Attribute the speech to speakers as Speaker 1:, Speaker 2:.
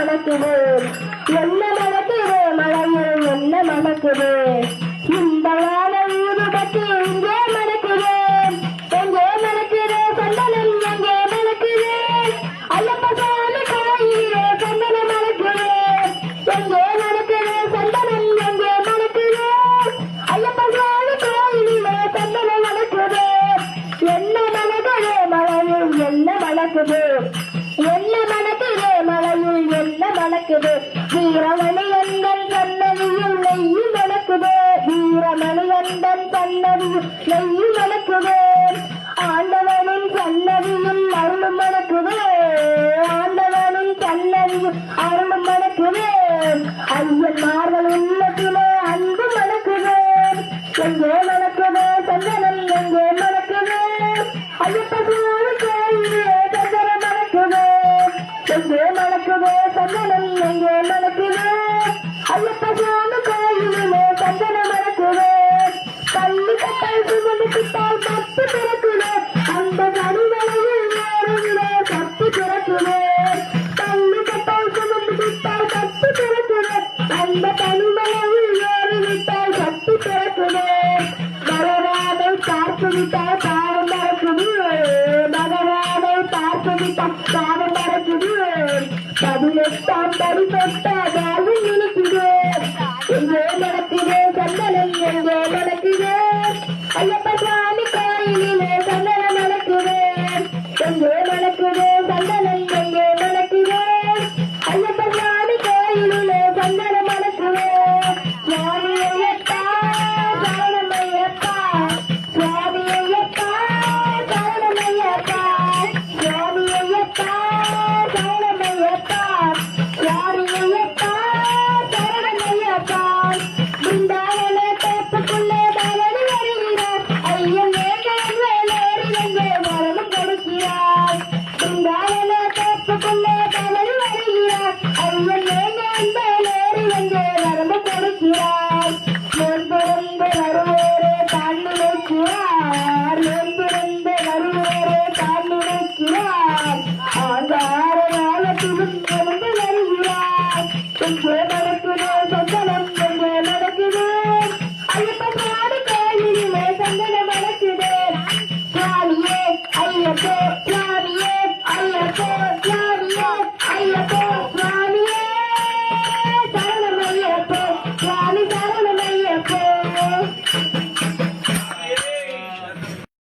Speaker 1: மணக்குது என்ன மணக்குது மலையில் என்ன மணக்குது இந்த வான ஊதுபத்தி இங்கே மணக்குது எங்கே மணக்குது சந்தனம் எங்கே மணக்குது ஐயப்ப சாமி கோயிலே சந்தனம் மணக்குது எங்கே மணக்குது சந்தனம் எங்கே மணக்குது ஐயப்ப சாமி கோயிலே சந்தனம் மணக்குது என்ன மணக்குது மலையில் என்ன மணக்குது என்ன மணக்குது மலையில் என்ன மணக்குது வீரமணி எங்கள் சன்னதியில் நெய் மணக்குது வீரமணி எங்கள் சன்னதியில் நெய் மணக்குது ஆண்டவனின் சன்னதியில் அருளும் மணக்குது ஆண்டவனின் சன்னதியில் அருளும் மணக்குது ஐயன்மார்கள் உள்ளத்திலே அன்பு மணக்குது எங்கே மணக்குது சந்தனம் எங்கே மணக்குது ஐயப்ப சுவாமி கோயிலே சந்தனம் மணக்குது எங்கே மணக்குது சந்தனம் எங்கே மணக்குது ஐயப்ப சுவாமி கோயிலே சந்தனம் மணக்குது பள்ளி கட்டால் சுமந்து கிட்டால் பத்து பிறக்குது அந்த கனிவலையில் ஏறுகிறே சத்து பிறக்குது பள்ளி கட்டால் சுமந்து கிட்டால் பத்து பிறக்குது அந்த கனிவலையில் ஏறிவிட்டால் சத்து பிறக்குது மகராதை பார்த்து விட்டால் பாவம் மறக்குது மகராதை பார்த்து விட்டால் பாவம் மறக்குது 18ஆம் படி தொட்டால் இனிக்குது எங்கே நடக்குது சந்தனம் எங்கே நடக்குது ஐயப்ப சாமி கோயிலே சந்தனம் நடக்குது எங்கே நடக்குது சந்தனம் எங்கே நடக்குது ஐயப்ப சாமி கோயிலே சந்தனம் நடக்குது சுவாமி ஐயப்பா சரணம் ஐயப்பா சுவாமி ஐயப்பா சரணம் ஐயப்பா சுவாமி ஐயப்பா சரணம் ஐயப்பா சுவாமி ஐயப்பா சரணம் ஐயப்பா பிருந்தாவன தோப்புக்குள்ளே பலனி வருகிறார் ஐயன் வேலேறி எங்கே வரணும் கொடுக்கிறார் பிருந்தாவன தோப்புக்குள்ளே பலனி வருகிறார் ஐயன் வேலேறி எங்கே வரம்பு கொடுக்கிறார் நோன்பிருந்து வருவோரே தான் நினைக்கிறார் நோன்பிருந்து வருவோரே தான் நினைக்கிறார் ஆங்கார காலத்திலும் எழுந்து வருகிறார் எங்கே நடக்குது சந்தனம் எங்கே நடக்குது ஐயப்ப சாமி கோயிலே சந்தனம் நடக்குது சுவாமியே ஐயப்பே